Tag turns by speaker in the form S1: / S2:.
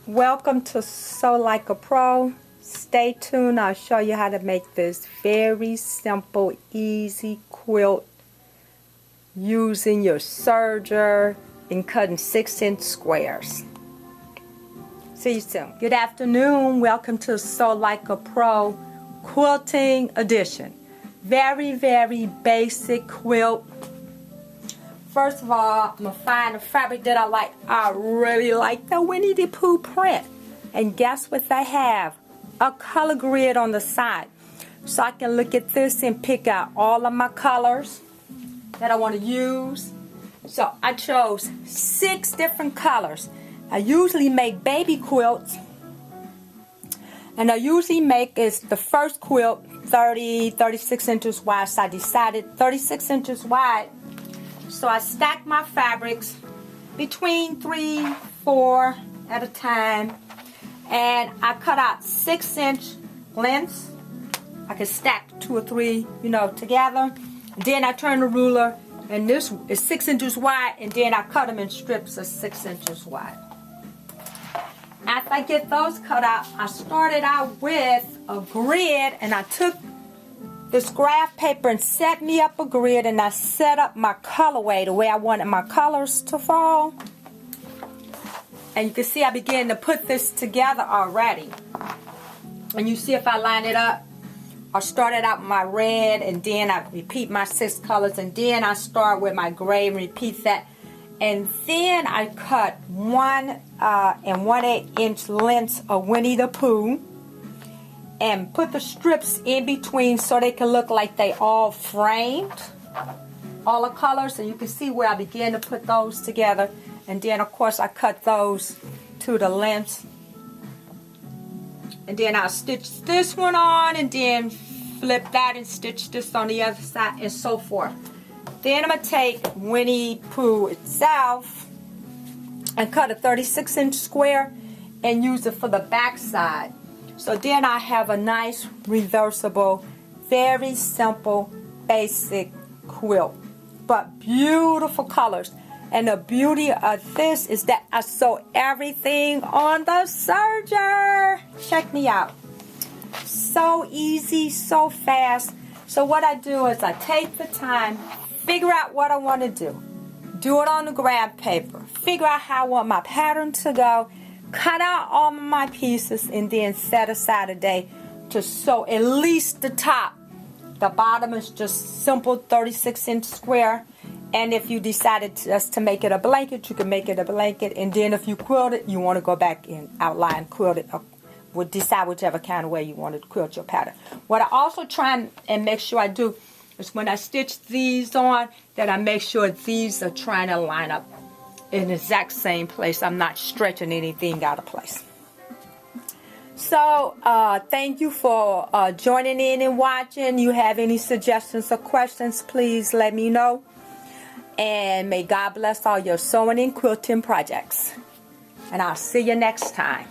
S1: Welcome to Sew Like a Pro. Stay tuned. I'll show you how to make this very simple, easy quilt using your serger and cutting 6-inch squares. See you soon. Good afternoon. Welcome to Sew Like a Pro Quilting Edition. Very, very basic quilt. First of all, I'm going to find a fabric that I like. I really like the Winnie the Pooh print. And guess what they have? A color grid on the side. So I can look at this and pick out all of my colors that I want to use. So I chose 6 different colors. I usually make baby quilts. And I usually make the first quilt 36 inches wide. So I decided 36 inches wide. So I stack my fabrics between 3, 4 at a time. And I cut out 6-inch lengths. I can stack 2 or 3, together. Then I turn the ruler, and this is 6 inches wide, and then I cut them in strips of 6 inches wide. After I get those cut out, I started out with a grid, and I took this graph paper and set me up a grid, and I set up my colorway the way I wanted my colors to fall. And you can see I began to put this together already. And you see if I line it up, I started out with my red, and then I repeat my 6 colors, and then I start with my gray and repeat that. And then I cut 1 and 1/8 inch lengths of Winnie the Pooh and put the strips in between so they can look like they all framed, all the colors. And you can see where I began to put those together. And then, of course, I cut those to the length. And then I'll stitch this one on, and then flip that and stitch this on the other side, and so forth. Then I'm going to take Winnie Pooh itself and cut a 36-inch square and use it for the back side. So then I have a nice reversible, very simple, basic quilt. But beautiful colors. And the beauty of this is that I sew everything on the serger. Check me out. So easy, so fast. So what I do is I take the time, figure out what I want to do. Do it on the graph paper. Figure out how I want my pattern to go. Cut out all of my pieces, and then set aside a day to sew at least the top. The bottom is just simple 36-inch square. And if you decided just to make it a blanket, you can make it a blanket. And then if you quilt it, you want to go back and outline, quilt it, or decide whichever kind of way you want to quilt your pattern. What I also try and make sure I do is when I stitch these on, that I make sure these are trying to line up in the exact same place. I'm not stretching anything out of place. So, thank you for joining in and watching. You have any suggestions or questions, please let me know. And may God bless all your sewing and quilting projects. And I'll see you next time.